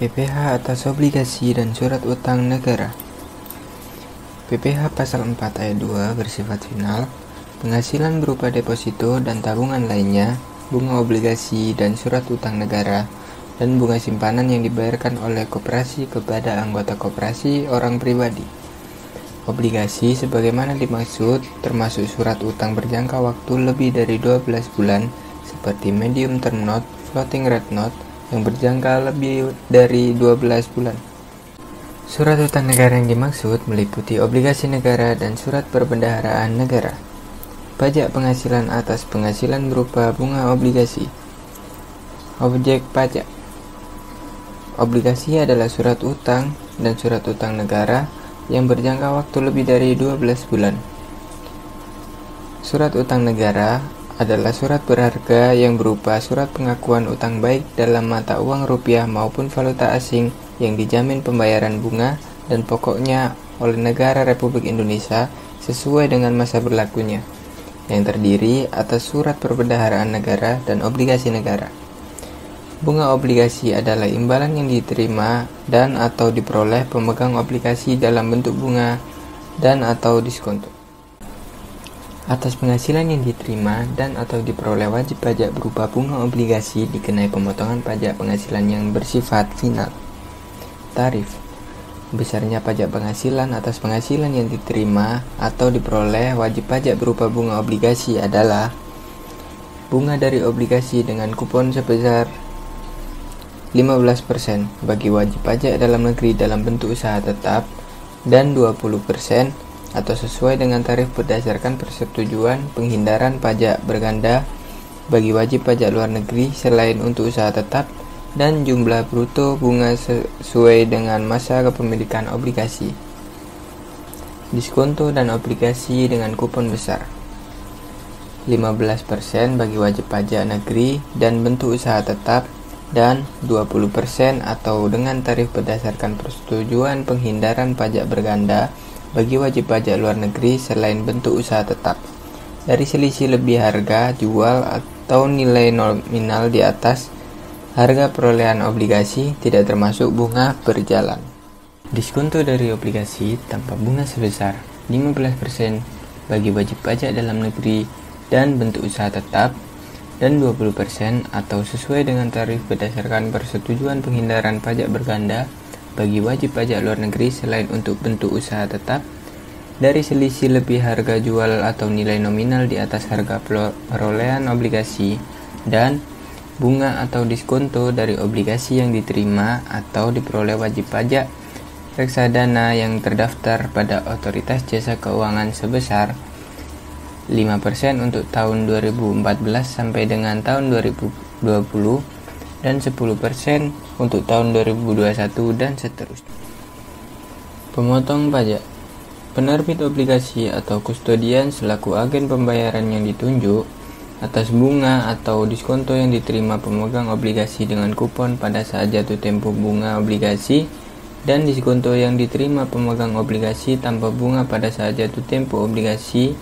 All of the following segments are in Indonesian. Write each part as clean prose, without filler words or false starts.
PPh atas obligasi dan surat utang negara. PPh pasal 4 ayat 2 bersifat final. Penghasilan berupa deposito dan tabungan lainnya, bunga obligasi dan surat utang negara, dan bunga simpanan yang dibayarkan oleh koperasi kepada anggota koperasi orang pribadi. Obligasi sebagaimana dimaksud termasuk surat utang berjangka waktu lebih dari 12 bulan seperti medium term note, floating rate note yang berjangka lebih dari 12 bulan. Surat utang negara yang dimaksud meliputi obligasi negara dan surat perbendaharaan negara. Pajak penghasilan atas penghasilan berupa bunga obligasi. Objek pajak. Obligasi adalah surat utang dan surat utang negara yang berjangka waktu lebih dari 12 bulan. Surat utang negara adalah surat berharga yang berupa surat pengakuan utang baik dalam mata uang rupiah maupun valuta asing yang dijamin pembayaran bunga dan pokoknya oleh negara Republik Indonesia sesuai dengan masa berlakunya, yang terdiri atas surat perbendaharaan negara dan obligasi negara. Bunga obligasi adalah imbalan yang diterima dan atau diperoleh pemegang obligasi dalam bentuk bunga dan atau diskonto. Atas penghasilan yang diterima dan atau diperoleh wajib pajak berupa bunga obligasi dikenai pemotongan pajak penghasilan yang bersifat final. Tarif. Besarnya pajak penghasilan atas penghasilan yang diterima atau diperoleh wajib pajak berupa bunga obligasi adalah bunga dari obligasi dengan kupon sebesar 15% bagi wajib pajak dalam negeri dalam bentuk usaha tetap dan 20% atau sesuai dengan tarif berdasarkan persetujuan penghindaran pajak berganda bagi wajib pajak luar negeri selain untuk usaha tetap, dan jumlah bruto bunga sesuai dengan masa kepemilikan obligasi. Diskonto dan obligasi dengan kupon besar. 15% bagi wajib pajak negeri dan bentuk usaha tetap, dan 20% atau dengan tarif berdasarkan persetujuan penghindaran pajak berganda bagi wajib pajak luar negeri selain bentuk usaha tetap, dari selisih lebih harga jual atau nilai nominal di atas harga perolehan obligasi, tidak termasuk bunga berjalan. Diskonto dari obligasi tanpa bunga sebesar 15% bagi wajib pajak dalam negeri dan bentuk usaha tetap, dan 20% atau sesuai dengan tarif berdasarkan persetujuan penghindaran pajak berganda bagi wajib pajak luar negeri selain untuk bentuk usaha tetap, dari selisih lebih harga jual atau nilai nominal di atas harga perolehan obligasi, dan bunga atau diskonto dari obligasi yang diterima atau diperoleh wajib pajak reksadana yang terdaftar pada Otoritas Jasa Keuangan sebesar 5% untuk tahun 2014 sampai dengan tahun 2020 dan 10% untuk tahun 2021 dan seterusnya. Pemotong pajak. Penerbit obligasi atau kustodian selaku agen pembayaran yang ditunjuk atas bunga atau diskonto yang diterima pemegang obligasi dengan kupon pada saat jatuh tempo bunga obligasi, dan diskonto yang diterima pemegang obligasi tanpa bunga pada saat jatuh tempo obligasi,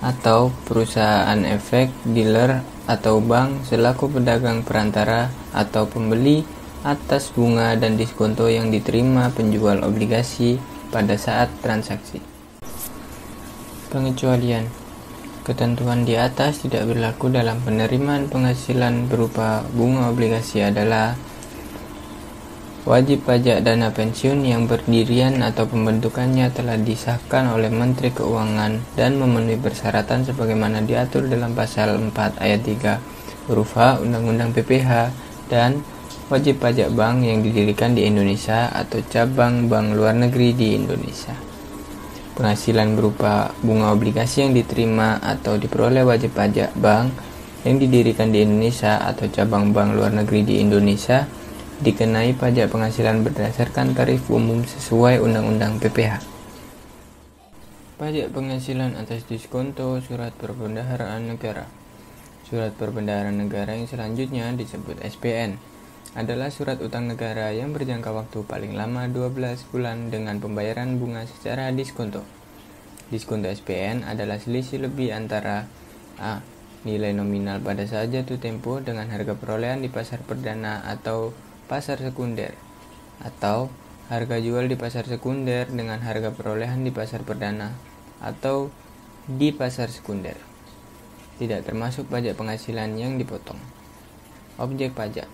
atau perusahaan efek, dealer, atau bank selaku pedagang perantara atau pembeli atas bunga dan diskonto yang diterima penjual obligasi pada saat transaksi. Pengecualian. Ketentuan di atas tidak berlaku dalam penerimaan penghasilan berupa bunga obligasi adalah wajib pajak dana pensiun yang berdirian atau pembentukannya telah disahkan oleh Menteri Keuangan dan memenuhi persyaratan sebagaimana diatur dalam pasal 4 ayat 3 huruf H Undang-Undang PPh, dan wajib pajak bank yang didirikan di Indonesia atau cabang bank luar negeri di Indonesia. Penghasilan berupa bunga obligasi yang diterima atau diperoleh wajib pajak bank yang didirikan di Indonesia atau cabang bank luar negeri di Indonesia dikenai pajak penghasilan berdasarkan tarif umum sesuai Undang-Undang PPh. Pajak penghasilan atas diskonto surat perbendaharaan negara. Surat perbendaharaan negara yang selanjutnya disebut SPN adalah surat utang negara yang berjangka waktu paling lama 12 bulan dengan pembayaran bunga secara diskonto. Diskonto SPN adalah selisih lebih antara A. Nilai nominal pada saat jatuh tempo dengan harga perolehan di pasar perdana atau pasar sekunder, atau harga jual di pasar sekunder dengan harga perolehan di pasar perdana atau di pasar sekunder. Tidak termasuk pajak penghasilan yang dipotong. Objek pajak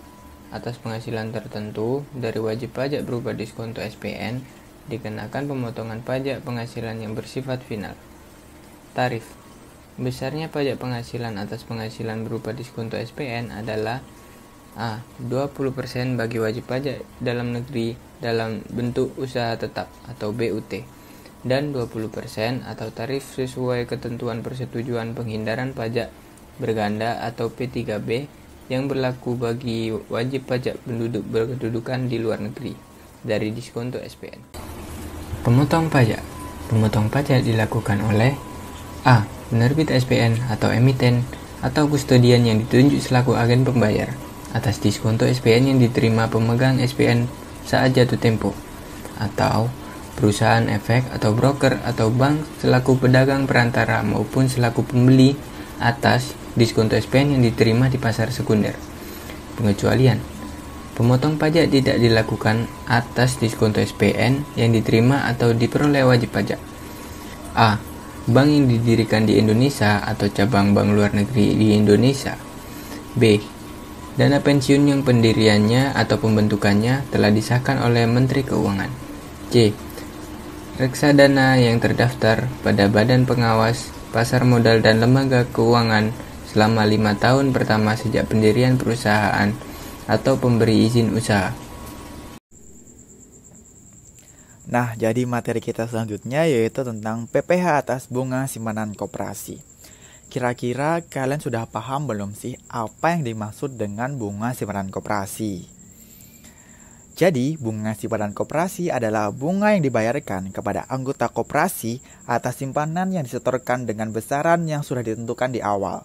atas penghasilan tertentu dari wajib pajak berupa diskonto SPN dikenakan pemotongan pajak penghasilan yang bersifat final. Tarif. Besarnya pajak penghasilan atas penghasilan berupa diskonto SPN adalah A. 20% bagi wajib pajak dalam negeri dalam bentuk usaha tetap atau BUT, dan 20% atau tarif sesuai ketentuan persetujuan penghindaran pajak berganda atau P3B yang berlaku bagi wajib pajak penduduk berkedudukan di luar negeri dari diskonto SPN. Pemotong pajak. Pemotong pajak dilakukan oleh A. Penerbit SPN atau emiten atau kustodian yang ditunjuk selaku agen pembayar atas diskonto SPN yang diterima pemegang SPN saat jatuh tempo, atau perusahaan efek atau broker atau bank selaku pedagang perantara maupun selaku pembeli atas diskonto SPN yang diterima di pasar sekunder. Pengecualian. Pemotong pajak tidak dilakukan atas diskonto SPN yang diterima atau diperoleh wajib pajak. A. Bank yang didirikan di Indonesia atau cabang bank luar negeri di Indonesia. B. Dana pensiun yang pendiriannya atau pembentukannya telah disahkan oleh Menteri Keuangan. C. Reksadana yang terdaftar pada Badan Pengawas Pasar Modal dan Lembaga Keuangan selama 5 tahun pertama sejak pendirian perusahaan atau pemberi izin usaha. Nah, jadi materi kita selanjutnya yaitu tentang PPh atas bunga simpanan koperasi. Kira-kira kalian sudah paham belum sih apa yang dimaksud dengan bunga simpanan koperasi? Jadi, bunga simpanan koperasi adalah bunga yang dibayarkan kepada anggota koperasi atas simpanan yang disetorkan dengan besaran yang sudah ditentukan di awal.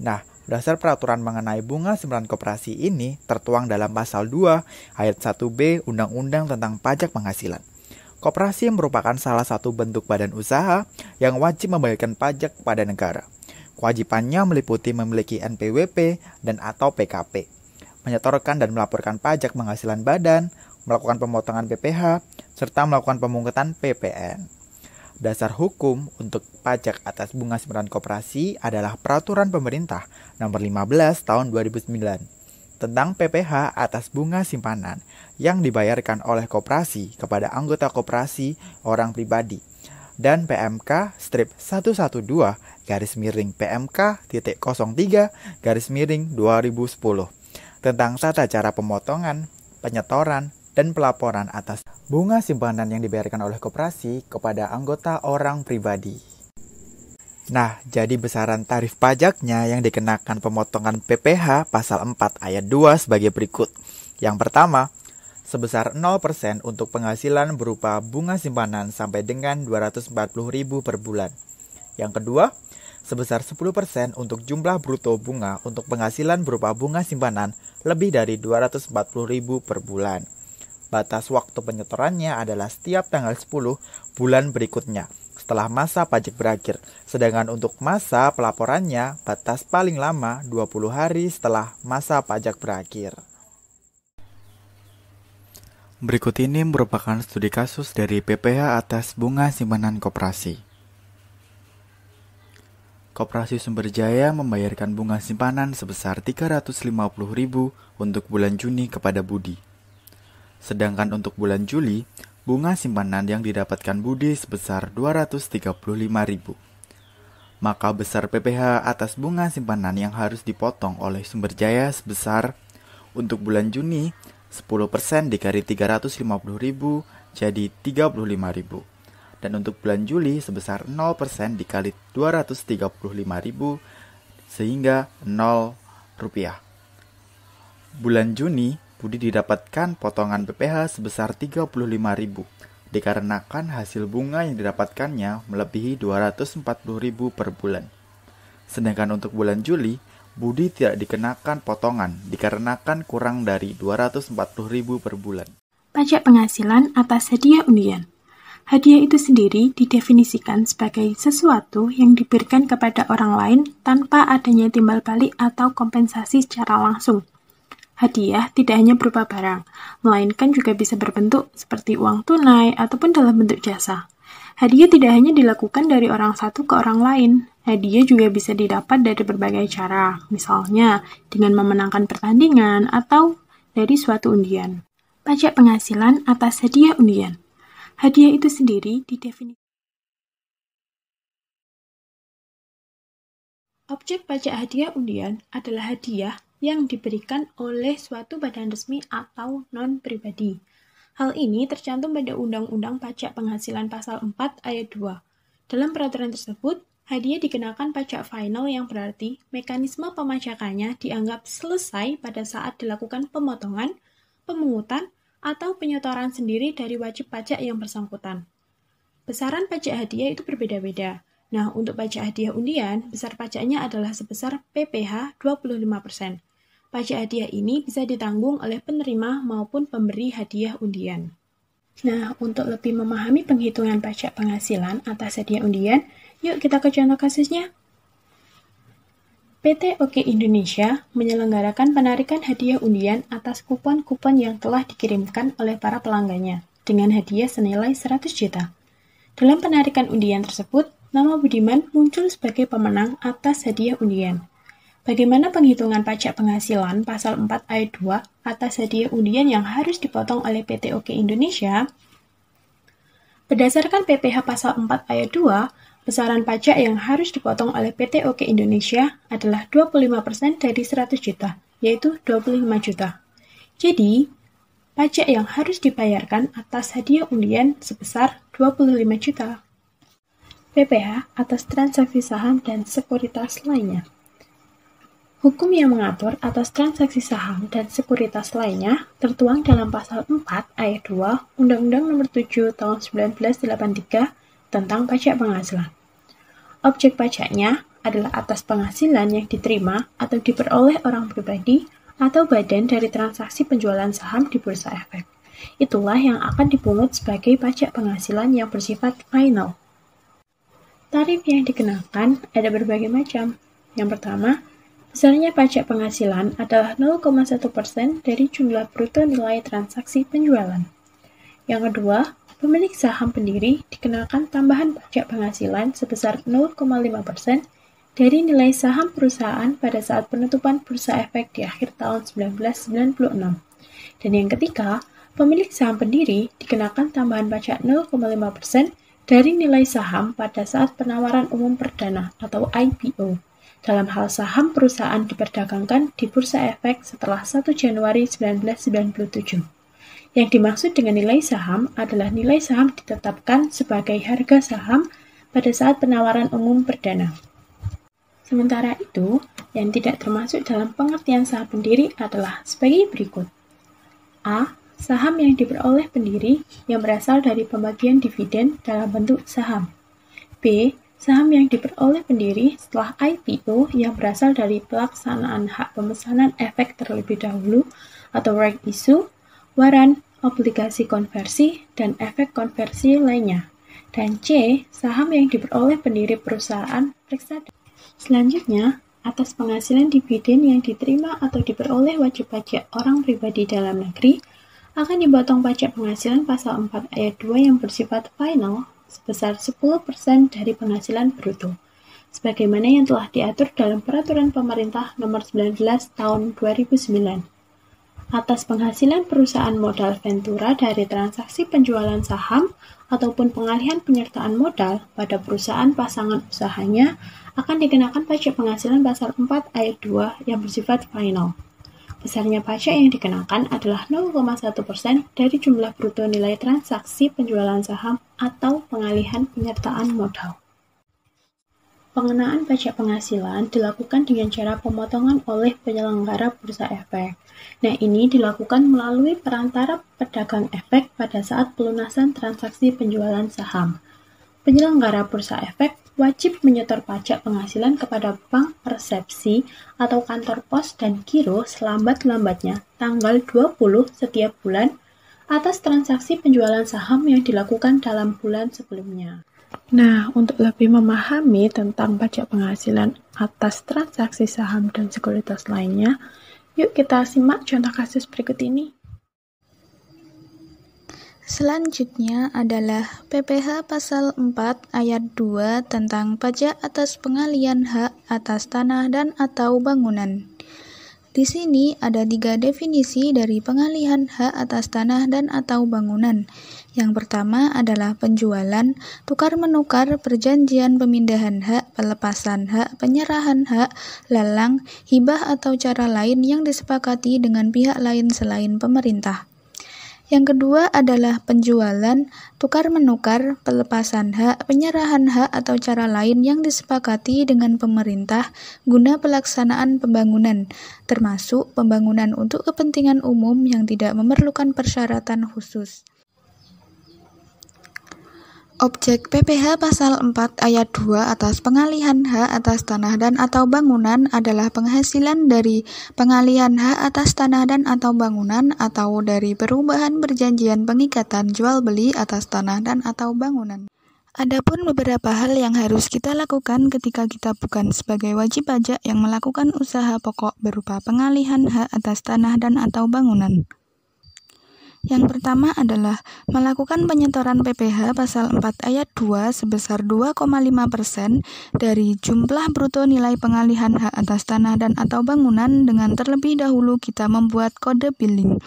Nah, dasar peraturan mengenai bunga simpanan koperasi ini tertuang dalam pasal 2 ayat 1B Undang-Undang tentang Pajak Penghasilan. Koperasi merupakan salah satu bentuk badan usaha yang wajib membayarkan pajak kepada negara. Kewajibannya meliputi memiliki NPWP dan atau PKP, menyetorkan dan melaporkan pajak penghasilan badan, melakukan pemotongan PPh, serta melakukan pemungutan PPN. Dasar hukum untuk pajak atas bunga simpanan koperasi adalah Peraturan Pemerintah Nomor 15 Tahun 2009 tentang PPh atas bunga simpanan yang dibayarkan oleh koperasi kepada anggota koperasi orang pribadi, dan PMK-112-PMK-03-2010 tentang tata cara pemotongan, penyetoran, dan pelaporan atas bunga simpanan yang dibayarkan oleh koperasi kepada anggota orang pribadi. Nah, jadi besaran tarif pajaknya yang dikenakan pemotongan PPh pasal 4 ayat 2 sebagai berikut. Yang pertama, sebesar 0% untuk penghasilan berupa bunga simpanan sampai dengan 240.000 per bulan. Yang kedua, sebesar 10% untuk jumlah bruto bunga untuk penghasilan berupa bunga simpanan lebih dari 240.000 per bulan. Batas waktu penyetorannya adalah setiap tanggal 10 bulan berikutnya setelah masa pajak berakhir. Sedangkan untuk masa pelaporannya, batas paling lama 20 hari setelah masa pajak berakhir. Berikut ini merupakan studi kasus dari PPh atas bunga simpanan koperasi. Koperasi Sumber Jaya membayarkan bunga simpanan sebesar 350.000 untuk bulan Juni kepada Budi. Sedangkan untuk bulan Juli, bunga simpanan yang didapatkan Budi sebesar 235.000. Maka besar PPh atas bunga simpanan yang harus dipotong oleh Sumber Jaya sebesar untuk bulan Juni 10% dikali 350.000 jadi 35.000. Dan untuk bulan Juli sebesar 0% dikali 235.000 sehingga 0 rupiah. Bulan Juni, Budi didapatkan potongan PPh sebesar 35.000 dikarenakan hasil bunga yang didapatkannya melebihi 240.000 per bulan. Sedangkan untuk bulan Juli, Budi tidak dikenakan potongan dikarenakan kurang dari 240.000 per bulan. Pajak penghasilan atas hadiah undian. Hadiah itu sendiri didefinisikan sebagai sesuatu yang diberikan kepada orang lain tanpa adanya timbal balik atau kompensasi secara langsung. Hadiah tidak hanya berupa barang, melainkan juga bisa berbentuk seperti uang tunai ataupun dalam bentuk jasa. Hadiah tidak hanya dilakukan dari orang satu ke orang lain. Hadiah juga bisa didapat dari berbagai cara, misalnya dengan memenangkan pertandingan atau dari suatu undian. Pajak penghasilan atas hadiah undian. Hadiah itu sendiri didefinisikan. Objek pajak hadiah undian adalah hadiah yang diberikan oleh suatu badan resmi atau non-pribadi. Hal ini tercantum pada Undang-Undang Pajak Penghasilan Pasal 4 Ayat 2. Dalam peraturan tersebut, hadiah dikenakan pajak final yang berarti mekanisme pemajakannya dianggap selesai pada saat dilakukan pemotongan, pemungutan, atau penyetoran sendiri dari wajib pajak yang bersangkutan. Besaran pajak hadiah itu berbeda-beda. Nah, untuk pajak hadiah undian, besar pajaknya adalah sebesar PPh 25%. Pajak hadiah ini bisa ditanggung oleh penerima maupun pemberi hadiah undian. Nah, untuk lebih memahami penghitungan pajak penghasilan atas hadiah undian, yuk kita ke contoh kasusnya. PT OK Indonesia menyelenggarakan penarikan hadiah undian atas kupon-kupon yang telah dikirimkan oleh para pelanggannya dengan hadiah senilai 100 juta. Dalam penarikan undian tersebut, nama Budiman muncul sebagai pemenang atas hadiah undian. Bagaimana penghitungan pajak penghasilan pasal 4 ayat 2 atas hadiah undian yang harus dipotong oleh PT OK Indonesia? Berdasarkan PPh pasal 4 ayat 2, besaran pajak yang harus dipotong oleh PT OK Indonesia adalah 25% dari 100 juta, yaitu 25 juta. Jadi, pajak yang harus dibayarkan atas hadiah undian sebesar 25 juta. PPh atas transaksi saham dan sekuritas lainnya. Hukum yang mengatur atas transaksi saham dan sekuritas lainnya tertuang dalam pasal 4 ayat 2 Undang-Undang Nomor 7 Tahun 1983 tentang pajak penghasilan. Objek pajaknya adalah atas penghasilan yang diterima atau diperoleh orang pribadi atau badan dari transaksi penjualan saham di bursa efek. Itulah yang akan dipungut sebagai pajak penghasilan yang bersifat final. Tarif yang dikenakan ada berbagai macam. Yang pertama, besarnya pajak penghasilan adalah 0,1% dari jumlah bruto nilai transaksi penjualan. Yang kedua, pemilik saham pendiri dikenakan tambahan pajak penghasilan sebesar 0,5% dari nilai saham perusahaan pada saat penutupan bursa efek di akhir tahun 1996. Dan yang ketiga, pemilik saham pendiri dikenakan tambahan pajak 0,5% dari nilai saham pada saat penawaran umum perdana atau IPO dalam hal saham perusahaan diperdagangkan di bursa efek setelah 1 Januari 1997. Yang dimaksud dengan nilai saham adalah nilai saham ditetapkan sebagai harga saham pada saat penawaran umum perdana. Sementara itu, yang tidak termasuk dalam pengertian saham pendiri adalah sebagai berikut. A. Saham yang diperoleh pendiri yang berasal dari pembagian dividen dalam bentuk saham. B. Saham yang diperoleh pendiri setelah IPO yang berasal dari pelaksanaan hak pemesanan efek terlebih dahulu atau right issue, waran, obligasi konversi, dan efek konversi lainnya. Dan C. Saham yang diperoleh pendiri perusahaan reksadana. Selanjutnya, atas penghasilan dividen yang diterima atau diperoleh wajib pajak orang pribadi dalam negeri, akan dipotong pajak penghasilan pasal 4 ayat 2 yang bersifat final sebesar 10% dari penghasilan bruto, sebagaimana yang telah diatur dalam Peraturan Pemerintah Nomor 19 Tahun 2009. Atas penghasilan perusahaan modal Ventura dari transaksi penjualan saham ataupun pengalihan penyertaan modal pada perusahaan pasangan usahanya akan dikenakan pajak penghasilan pasal 4 ayat 2 yang bersifat final. Besarnya pajak yang dikenakan adalah 0,1% dari jumlah bruto nilai transaksi penjualan saham atau pengalihan penyertaan modal. Pengenaan pajak penghasilan dilakukan dengan cara pemotongan oleh penyelenggara bursa efek. Nah, ini dilakukan melalui perantara pedagang efek pada saat pelunasan transaksi penjualan saham. Penyelenggara bursa efek wajib menyetor pajak penghasilan kepada bank resepsi atau kantor pos dan giro selambat-lambatnya tanggal 20 setiap bulan atas transaksi penjualan saham yang dilakukan dalam bulan sebelumnya. Nah, untuk lebih memahami tentang pajak penghasilan atas transaksi saham dan sekuritas lainnya, Yuk kita simak contoh kasus berikut ini. Selanjutnya adalah PPH pasal 4 ayat 2 tentang pajak atas pengalihan hak atas tanah dan atau bangunan. Di sini ada 3 definisi dari pengalihan hak atas tanah dan atau bangunan. Yang pertama adalah penjualan, tukar-menukar, perjanjian pemindahan hak, pelepasan hak, penyerahan hak, lelang, hibah atau cara lain yang disepakati dengan pihak lain selain pemerintah. Yang kedua adalah penjualan, tukar-menukar, pelepasan hak, penyerahan hak atau cara lain yang disepakati dengan pemerintah guna pelaksanaan pembangunan, termasuk pembangunan untuk kepentingan umum yang tidak memerlukan persyaratan khusus. Objek PPH pasal 4 ayat 2 atas pengalihan hak atas tanah dan atau bangunan adalah penghasilan dari pengalihan hak atas tanah dan atau bangunan atau dari perubahan perjanjian pengikatan jual beli atas tanah dan atau bangunan. Adapun beberapa hal yang harus kita lakukan ketika kita bukan sebagai wajib pajak yang melakukan usaha pokok berupa pengalihan hak atas tanah dan atau bangunan. Yang pertama adalah melakukan penyetoran PPH pasal 4 ayat 2 sebesar 2,5% dari jumlah bruto nilai pengalihan hak atas tanah dan atau bangunan dengan terlebih dahulu kita membuat kode billing,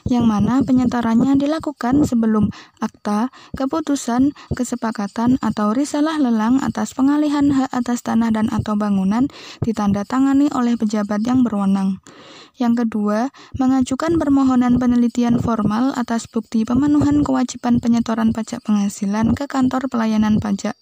yang mana penyetorannya dilakukan sebelum akta, keputusan, kesepakatan, atau risalah lelang atas pengalihan hak atas tanah dan atau bangunan ditandatangani oleh pejabat yang berwenang. Yang kedua, mengajukan permohonan penelitian formal atas bukti pemenuhan kewajiban penyetoran pajak penghasilan ke kantor pelayanan pajak.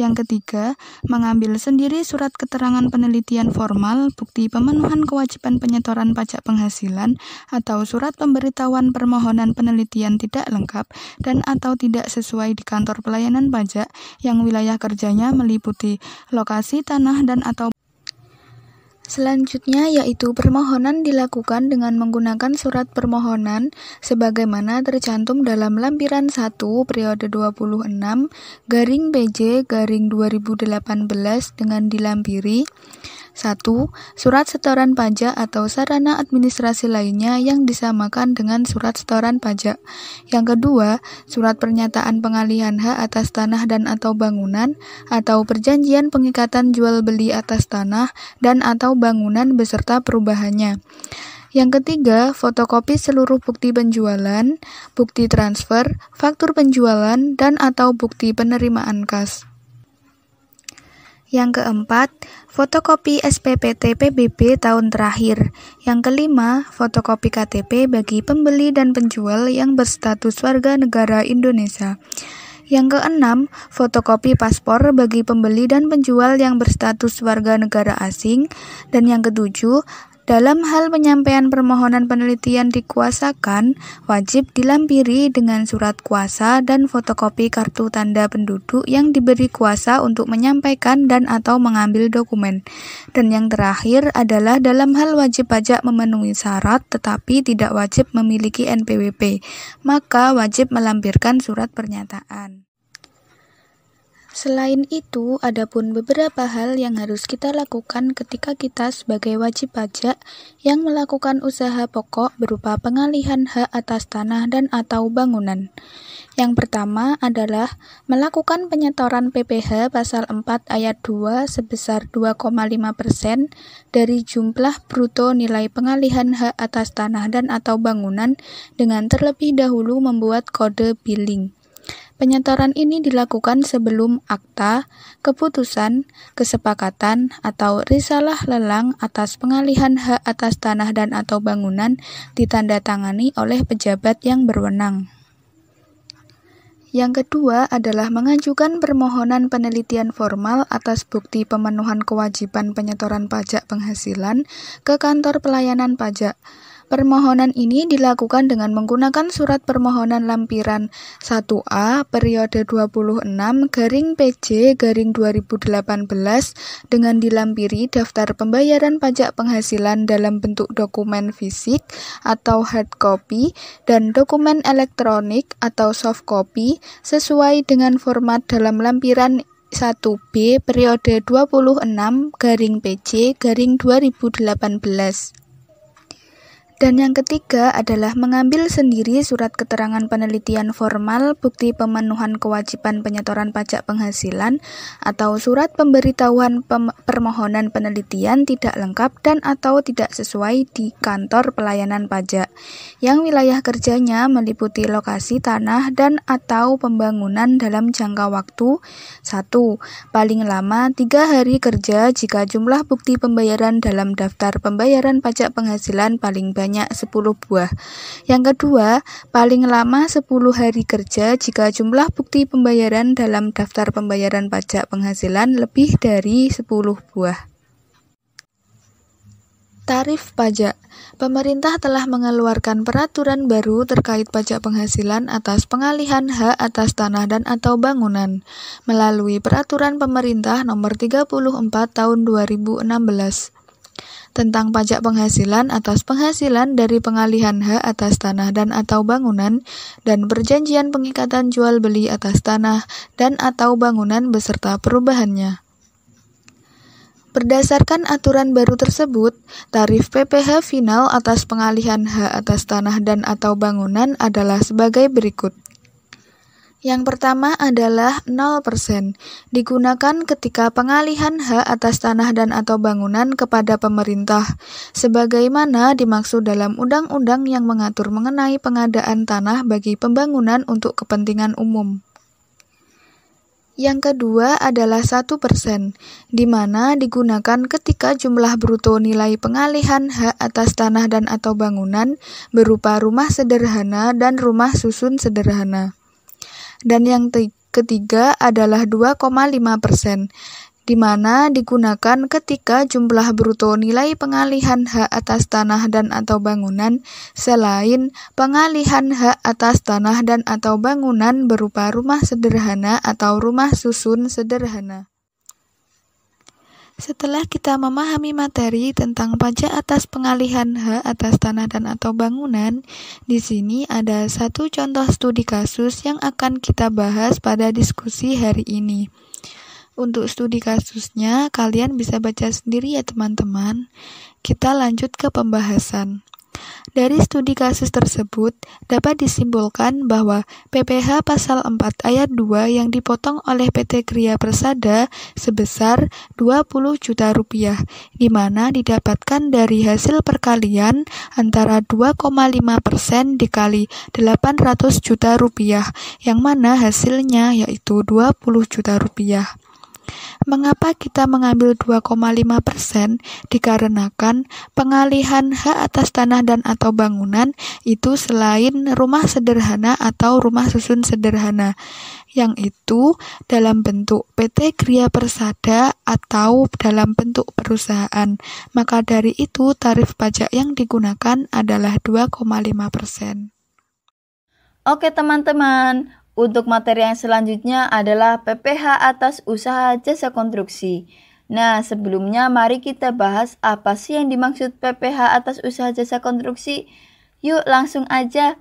Yang ketiga, mengambil sendiri surat keterangan penelitian formal, bukti pemenuhan kewajiban penyetoran pajak penghasilan, atau surat pemberitahuan permohonan penelitian tidak lengkap dan atau tidak sesuai di kantor pelayanan pajak yang wilayah kerjanya meliputi lokasi tanah dan atau. Selanjutnya yaitu permohonan dilakukan dengan menggunakan surat permohonan sebagaimana tercantum dalam lampiran 1 periode 26/PJ/2018 dengan dilampiri 1. Surat setoran pajak atau sarana administrasi lainnya yang disamakan dengan surat setoran pajak. Yang kedua, surat pernyataan pengalihan hak atas tanah dan atau bangunan atau perjanjian pengikatan jual beli atas tanah dan atau bangunan beserta perubahannya. Yang ketiga, fotokopi seluruh bukti penjualan, bukti transfer, faktur penjualan, dan atau bukti penerimaan kas. Yang keempat, fotokopi SPPT PBB tahun terakhir. Yang kelima, fotokopi KTP bagi pembeli dan penjual yang berstatus warga negara Indonesia. Yang keenam, fotokopi paspor bagi pembeli dan penjual yang berstatus warga negara asing. Dan yang ketujuh, dalam hal penyampaian permohonan penelitian dikuasakan, wajib dilampiri dengan surat kuasa dan fotokopi kartu tanda penduduk yang diberi kuasa untuk menyampaikan dan atau mengambil dokumen. Dan yang terakhir adalah dalam hal wajib pajak memenuhi syarat tetapi tidak wajib memiliki NPWP, maka wajib melampirkan surat pernyataan. Selain itu, adapun beberapa hal yang harus kita lakukan ketika kita sebagai wajib pajak yang melakukan usaha pokok berupa pengalihan hak atas tanah dan atau bangunan. Yang pertama adalah melakukan penyetoran PPH pasal 4 ayat 2 sebesar 2,5% dari jumlah bruto nilai pengalihan hak atas tanah dan atau bangunan dengan terlebih dahulu membuat kode billing. Penyetoran ini dilakukan sebelum akta, keputusan, kesepakatan, atau risalah lelang atas pengalihan hak atas tanah dan atau bangunan ditandatangani oleh pejabat yang berwenang. Yang kedua adalah mengajukan permohonan penelitian formal atas bukti pemenuhan kewajiban penyetoran pajak penghasilan ke kantor pelayanan pajak. Permohonan ini dilakukan dengan menggunakan surat permohonan lampiran 1A periode 26/PJ/2018 dengan dilampiri daftar pembayaran pajak penghasilan dalam bentuk dokumen fisik atau hard copy dan dokumen elektronik atau soft copy sesuai dengan format dalam lampiran 1B periode 26/PJ/2018. Dan yang ketiga adalah mengambil sendiri surat keterangan penelitian formal bukti pemenuhan kewajiban penyetoran pajak penghasilan atau surat pemberitahuan permohonan penelitian tidak lengkap dan atau tidak sesuai di kantor pelayanan pajak yang wilayah kerjanya meliputi lokasi tanah dan atau pembangunan dalam jangka waktu 1. Paling lama 3 hari kerja jika jumlah bukti pembayaran dalam daftar pembayaran pajak penghasilan paling banyak 10 buah. Yang kedua, paling lama 10 hari kerja jika jumlah bukti pembayaran dalam daftar pembayaran pajak penghasilan lebih dari 10 buah. Tarif pajak. Pemerintah telah mengeluarkan peraturan baru terkait pajak penghasilan atas pengalihan hak atas tanah dan atau bangunan melalui Peraturan Pemerintah Nomor 34 Tahun 2016 tentang pajak penghasilan atas penghasilan dari pengalihan hak atas tanah dan atau bangunan dan perjanjian pengikatan jual beli atas tanah dan atau bangunan beserta perubahannya. Berdasarkan aturan baru tersebut, tarif PPh final atas pengalihan hak atas tanah dan atau bangunan adalah sebagai berikut. Yang pertama adalah 0%, digunakan ketika pengalihan hak atas tanah dan atau bangunan kepada pemerintah, sebagaimana dimaksud dalam undang-undang yang mengatur mengenai pengadaan tanah bagi pembangunan untuk kepentingan umum. Yang kedua adalah 1%, di mana digunakan ketika jumlah bruto nilai pengalihan hak atas tanah dan atau bangunan berupa rumah sederhana dan rumah susun sederhana. Dan yang ketiga adalah 2,5%, di mana digunakan ketika jumlah bruto nilai pengalihan hak atas tanah dan atau bangunan selain pengalihan hak atas tanah dan atau bangunan berupa rumah sederhana atau rumah susun sederhana. Setelah kita memahami materi tentang pajak atas pengalihan hak atas tanah dan atau bangunan, di sini ada satu contoh studi kasus yang akan kita bahas pada diskusi hari ini. Untuk studi kasusnya, kalian bisa baca sendiri ya teman-teman. Kita lanjut ke pembahasan. Dari studi kasus tersebut, dapat disimpulkan bahwa PPh pasal 4 ayat 2 yang dipotong oleh PT Kria Persada sebesar 20 juta rupiah, di mana didapatkan dari hasil perkalian antara 2,5% dikali 800 juta rupiah, yang mana hasilnya yaitu 20 juta rupiah. Mengapa kita mengambil 2,5%? Dikarenakan pengalihan hak atas tanah dan atau bangunan itu selain rumah sederhana atau rumah susun sederhana, yang itu dalam bentuk PT Kria Persada atau dalam bentuk perusahaan. Maka dari itu tarif pajak yang digunakan adalah 2,5%. Oke teman-teman, untuk materi yang selanjutnya adalah PPh atas usaha jasa konstruksi. Nah, sebelumnya mari kita bahas apa sih yang dimaksud PPh atas usaha jasa konstruksi. Yuk langsung aja.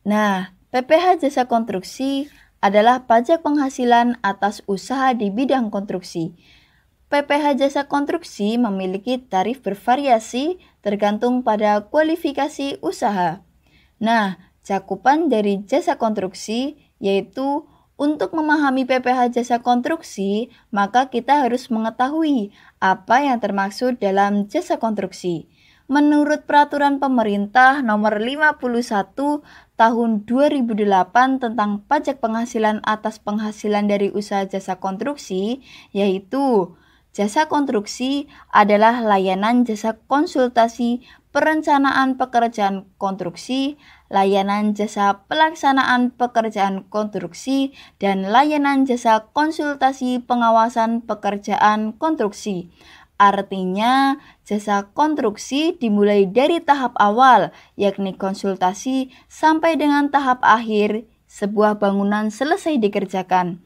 Nah, PPh jasa konstruksi adalah pajak penghasilan atas usaha di bidang konstruksi. PPh jasa konstruksi memiliki tarif bervariasi tergantung pada kualifikasi usaha. Nah, cakupan dari jasa konstruksi yaitu untuk memahami PPh jasa konstruksi, maka kita harus mengetahui apa yang termaksud dalam jasa konstruksi. Menurut Peraturan Pemerintah Nomor 51 Tahun 2008 tentang pajak penghasilan atas penghasilan dari usaha jasa konstruksi, yaitu jasa konstruksi adalah layanan jasa konsultasi perencanaan pekerjaan konstruksi, layanan jasa pelaksanaan pekerjaan konstruksi, dan layanan jasa konsultasi pengawasan pekerjaan konstruksi. Artinya, jasa konstruksi dimulai dari tahap awal, yakni konsultasi, sampai dengan tahap akhir sebuah bangunan selesai dikerjakan.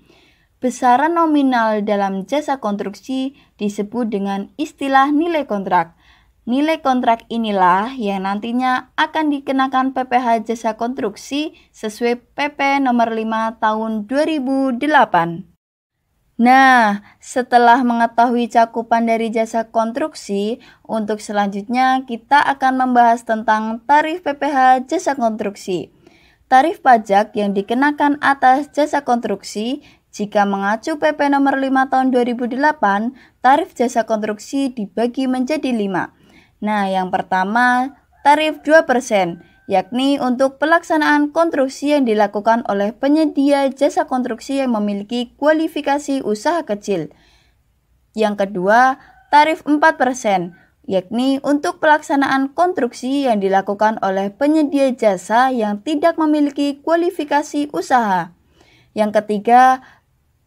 Besaran nominal dalam jasa konstruksi disebut dengan istilah nilai kontrak. Nilai kontrak inilah yang nantinya akan dikenakan PPh jasa konstruksi sesuai PP nomor 5 tahun 2008. Nah, setelah mengetahui cakupan dari jasa konstruksi, untuk selanjutnya kita akan membahas tentang tarif PPh jasa konstruksi. Tarif pajak yang dikenakan atas jasa konstruksi jika mengacu PP nomor 5 tahun 2008, tarif jasa konstruksi dibagi menjadi 5. Nah, yang pertama, tarif 2%. Yakni untuk pelaksanaan konstruksi yang dilakukan oleh penyedia jasa konstruksi yang memiliki kualifikasi usaha kecil. Yang kedua, tarif 4%, yakni untuk pelaksanaan konstruksi yang dilakukan oleh penyedia jasa yang tidak memiliki kualifikasi usaha. Yang ketiga,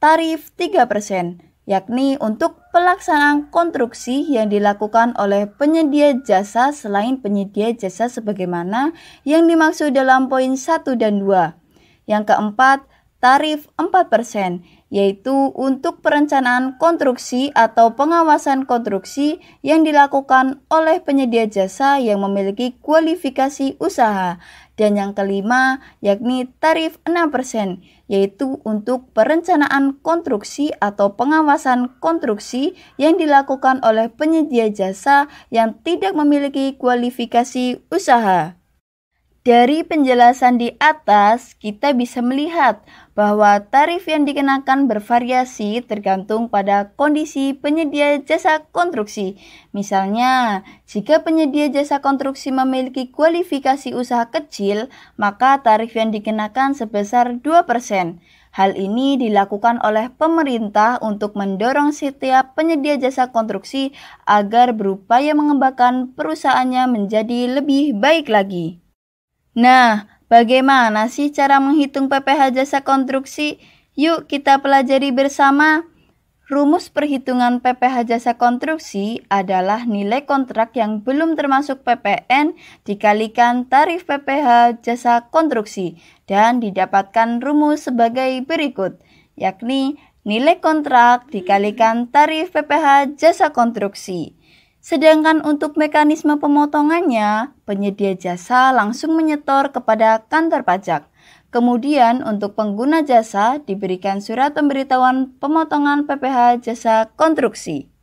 tarif 3%, yakni untuk pelaksanaan konstruksi yang dilakukan oleh penyedia jasa selain penyedia jasa sebagaimana yang dimaksud dalam poin 1 dan 2. Yang keempat, tarif 4%, yaitu untuk perencanaan konstruksi atau pengawasan konstruksi yang dilakukan oleh penyedia jasa yang memiliki kualifikasi usaha. Dan yang kelima, yakni tarif 6%, yaitu untuk perencanaan konstruksi atau pengawasan konstruksi yang dilakukan oleh penyedia jasa yang tidak memiliki kualifikasi usaha. Dari penjelasan di atas, kita bisa melihat bahwa tarif yang dikenakan bervariasi tergantung pada kondisi penyedia jasa konstruksi. Misalnya, jika penyedia jasa konstruksi memiliki kualifikasi usaha kecil, maka tarif yang dikenakan sebesar 2%. Hal ini dilakukan oleh pemerintah untuk mendorong setiap penyedia jasa konstruksi agar berupaya mengembangkan perusahaannya menjadi lebih baik lagi. Nah, bagaimana sih cara menghitung PPh jasa konstruksi? Yuk kita pelajari bersama. Rumus perhitungan PPh jasa konstruksi adalah nilai kontrak yang belum termasuk PPN dikalikan tarif PPh jasa konstruksi dan didapatkan rumus sebagai berikut, yakni nilai kontrak dikalikan tarif PPh jasa konstruksi. Sedangkan untuk mekanisme pemotongannya, penyedia jasa langsung menyetor kepada kantor pajak. Kemudian untuk pengguna jasa diberikan surat pemberitahuan pemotongan PPh jasa konstruksi.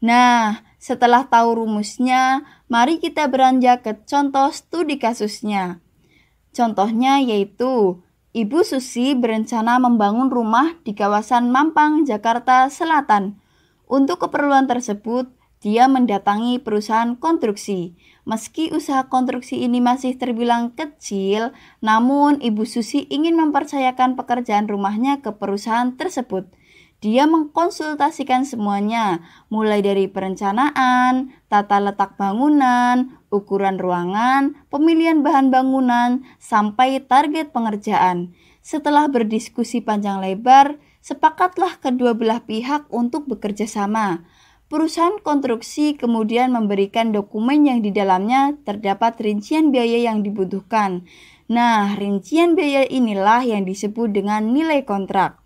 Nah, setelah tahu rumusnya, mari kita beranjak ke contoh studi kasusnya. Contohnya yaitu, Ibu Susi berencana membangun rumah di kawasan Mampang, Jakarta Selatan. Untuk keperluan tersebut, dia mendatangi perusahaan konstruksi. Meski usaha konstruksi ini masih terbilang kecil, namun Ibu Susi ingin mempercayakan pekerjaan rumahnya ke perusahaan tersebut. Dia mengkonsultasikan semuanya, mulai dari perencanaan, tata letak bangunan, ukuran ruangan, pemilihan bahan bangunan, sampai target pengerjaan. Setelah berdiskusi panjang lebar, sepakatlah kedua belah pihak untuk bekerja sama. Perusahaan konstruksi kemudian memberikan dokumen yang di dalamnya terdapat rincian biaya yang dibutuhkan. Nah, rincian biaya inilah yang disebut dengan nilai kontrak.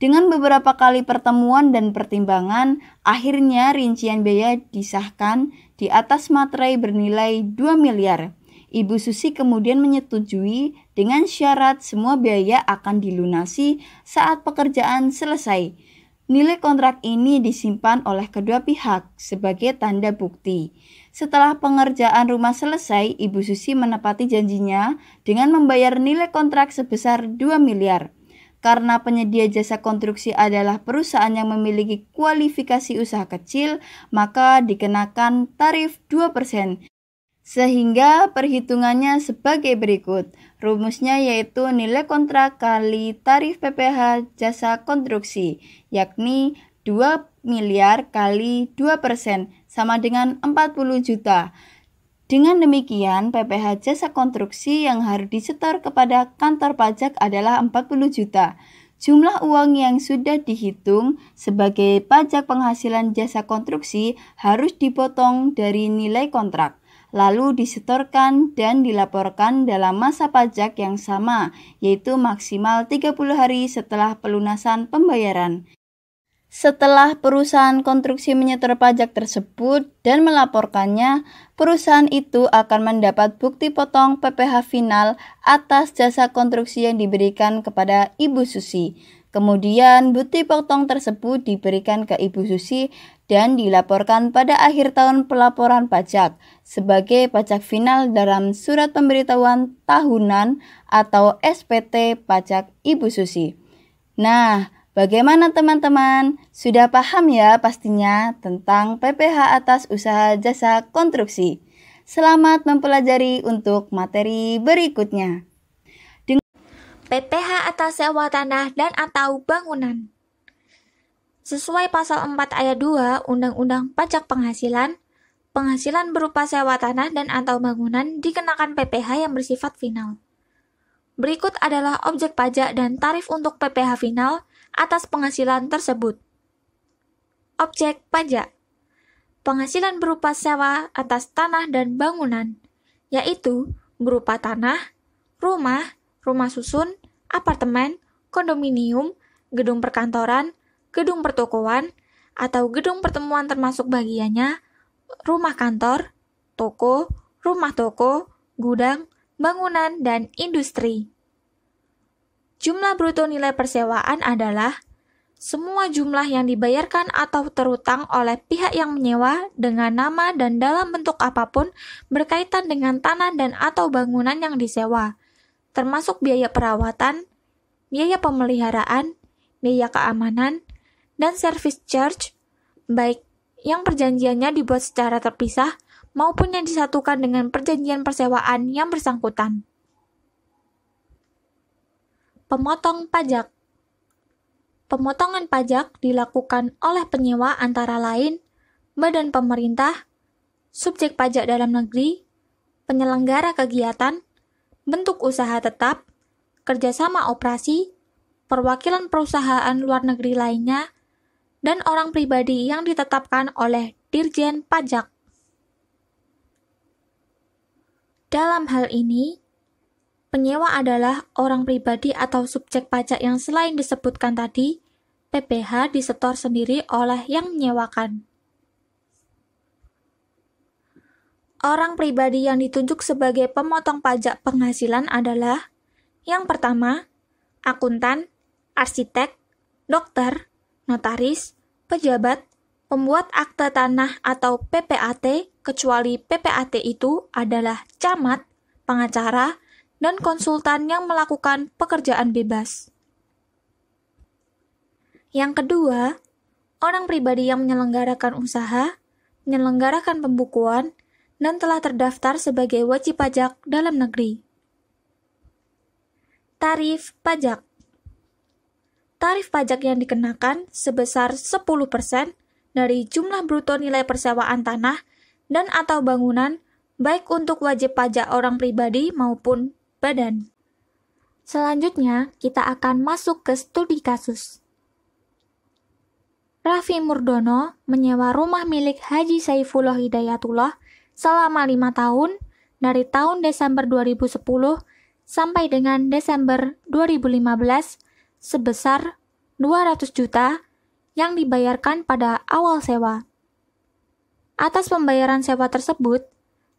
Dengan beberapa kali pertemuan dan pertimbangan, akhirnya rincian biaya disahkan di atas materai bernilai 2 miliar. Ibu Susi kemudian menyetujui dengan syarat semua biaya akan dilunasi saat pekerjaan selesai. Nilai kontrak ini disimpan oleh kedua pihak sebagai tanda bukti. Setelah pengerjaan rumah selesai, Ibu Susi menepati janjinya dengan membayar nilai kontrak sebesar 2 miliar. Karena penyedia jasa konstruksi adalah perusahaan yang memiliki kualifikasi usaha kecil, maka dikenakan tarif 2%. Sehingga perhitungannya sebagai berikut. Rumusnya yaitu nilai kontrak kali tarif PPh jasa konstruksi, yakni 2 miliar kali 2% sama dengan 40 juta. Dengan demikian, PPh jasa konstruksi yang harus disetor kepada kantor pajak adalah 40 juta. Jumlah uang yang sudah dihitung sebagai pajak penghasilan jasa konstruksi harus dipotong dari nilai kontrak, lalu disetorkan dan dilaporkan dalam masa pajak yang sama, yaitu maksimal 30 hari setelah pelunasan pembayaran. Setelah perusahaan konstruksi menyetor pajak tersebut dan melaporkannya, perusahaan itu akan mendapat bukti potong PPh final atas jasa konstruksi yang diberikan kepada Ibu Susi. Kemudian bukti potong tersebut diberikan ke Ibu Susi dan dilaporkan pada akhir tahun pelaporan pajak sebagai pajak final dalam surat pemberitahuan tahunan atau SPT pajak Ibu Susi. Nah, bagaimana teman-teman? Sudah paham ya pastinya tentang PPh atas usaha jasa konstruksi. Selamat mempelajari untuk materi berikutnya. PPh atas sewa tanah dan atau bangunan. Sesuai pasal 4 ayat 2 Undang-Undang Pajak Penghasilan, penghasilan berupa sewa tanah dan atau bangunan dikenakan PPh yang bersifat final. Berikut adalah objek pajak dan tarif untuk PPh final atas penghasilan tersebut. Objek pajak. Penghasilan berupa sewa atas tanah dan bangunan, yaitu berupa tanah, rumah susun, apartemen, kondominium, gedung perkantoran, gedung pertokoan, atau gedung pertemuan termasuk bagiannya, rumah kantor, toko, rumah toko, gudang, bangunan, dan industri. Jumlah bruto nilai persewaan adalah semua jumlah yang dibayarkan atau terutang oleh pihak yang menyewa dengan nama dan dalam bentuk apapun berkaitan dengan tanah dan atau bangunan yang disewa, termasuk biaya perawatan, biaya pemeliharaan, biaya keamanan, dan service charge, baik yang perjanjiannya dibuat secara terpisah maupun yang disatukan dengan perjanjian persewaan yang bersangkutan. Pemotong pajak. Pemotongan pajak dilakukan oleh penyewa antara lain badan pemerintah, subjek pajak dalam negeri, penyelenggara kegiatan, bentuk usaha tetap, kerjasama operasi, perwakilan perusahaan luar negeri lainnya, dan orang pribadi yang ditetapkan oleh Dirjen Pajak. Dalam hal ini, penyewa adalah orang pribadi atau subjek pajak yang selain disebutkan tadi, PPh disetor sendiri oleh yang menyewakan. Orang pribadi yang ditunjuk sebagai pemotong pajak penghasilan adalah yang pertama, akuntan, arsitek, dokter, notaris, pejabat, pembuat akte tanah atau PPAT, kecuali PPAT itu adalah camat, pengacara, dan konsultan yang melakukan pekerjaan bebas. Yang kedua, orang pribadi yang menyelenggarakan usaha, menyelenggarakan pembukuan, dan telah terdaftar sebagai wajib pajak dalam negeri. Tarif pajak. Tarif pajak yang dikenakan sebesar 10% dari jumlah bruto nilai persewaan tanah dan atau bangunan, baik untuk wajib pajak orang pribadi maupun badan. Selanjutnya, kita akan masuk ke studi kasus. Raffi Murdono menyewa rumah milik Haji Saifullah Hidayatullah selama 5 tahun dari tahun Desember 2010 sampai dengan Desember 2015 sebesar 200 juta yang dibayarkan pada awal sewa. Atas pembayaran sewa tersebut,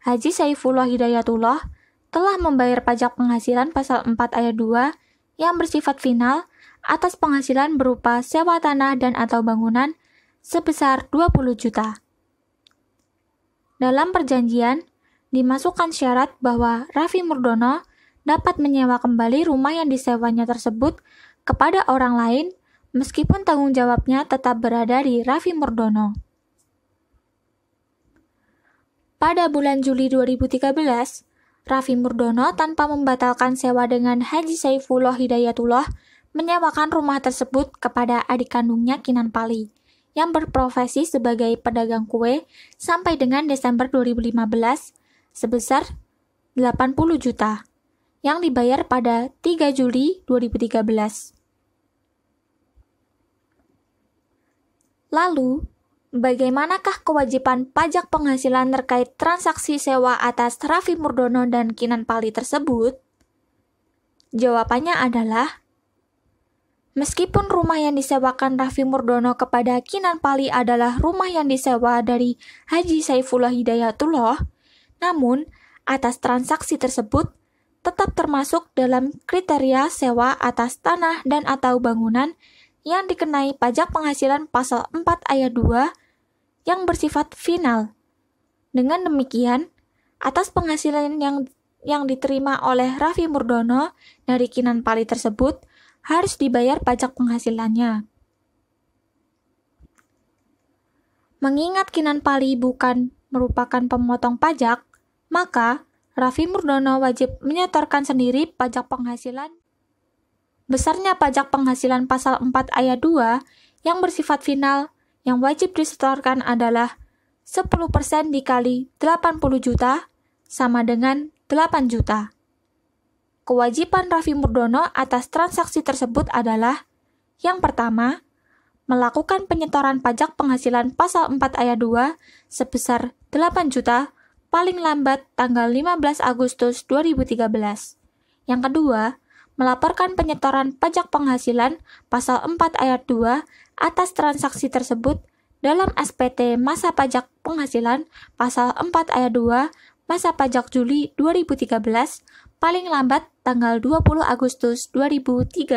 Haji Saifullah Hidayatullah telah membayar pajak penghasilan pasal 4 ayat 2 yang bersifat final atas penghasilan berupa sewa tanah dan atau bangunan sebesar 20 juta. Dalam perjanjian, dimasukkan syarat bahwa Raffi Murdono dapat menyewa kembali rumah yang disewanya tersebut kepada orang lain meskipun tanggung jawabnya tetap berada di Raffi Murdono. Pada bulan Juli 2013, Raffi Murdono tanpa membatalkan sewa dengan Haji Saifullah Hidayatullah menyewakan rumah tersebut kepada adik kandungnya Kinan Pali yang berprofesi sebagai pedagang kue sampai dengan Desember 2015 sebesar 80 juta yang dibayar pada 3 Juli 2013. Lalu, bagaimanakah kewajiban pajak penghasilan terkait transaksi sewa atas Raffi Murdono dan Kinan Pali tersebut? Jawabannya adalah, meskipun rumah yang disewakan Raffi Murdono kepada Kinan Pali adalah rumah yang disewa dari Haji Saifullah Hidayatullah, namun atas transaksi tersebut tetap termasuk dalam kriteria sewa atas tanah dan atau bangunan yang dikenai pajak penghasilan pasal 4 ayat 2 yang bersifat final. Dengan demikian, atas penghasilan yang diterima oleh Raffi Murdono dari Kinan Pali tersebut harus dibayar pajak penghasilannya. Mengingat Kinan Pali bukan merupakan pemotong pajak, maka Raffi Murdono wajib menyetorkan sendiri pajak penghasilan. Besarnya pajak penghasilan pasal 4 ayat 2 yang bersifat final yang wajib disetorkan adalah 10% dikali 80 juta sama dengan 8 juta. Kewajiban Raffi Murdono atas transaksi tersebut adalah yang pertama, melakukan penyetoran pajak penghasilan pasal 4 ayat 2 sebesar 8 juta paling lambat tanggal 15 Agustus 2013. Yang kedua, melaporkan penyetoran pajak penghasilan pasal 4 ayat 2 atas transaksi tersebut dalam SPT masa pajak penghasilan pasal 4 ayat 2 masa pajak Juli 2013 paling lambat tanggal 20 Agustus 2013.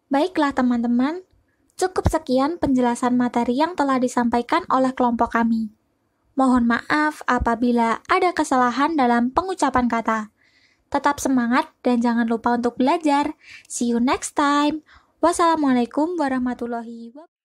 Baiklah teman-teman, cukup sekian penjelasan materi yang telah disampaikan oleh kelompok kami. Mohon maaf apabila ada kesalahan dalam pengucapan kata. Tetap semangat dan jangan lupa untuk belajar. See you next time. Wassalamualaikum warahmatullahi wabarakatuh.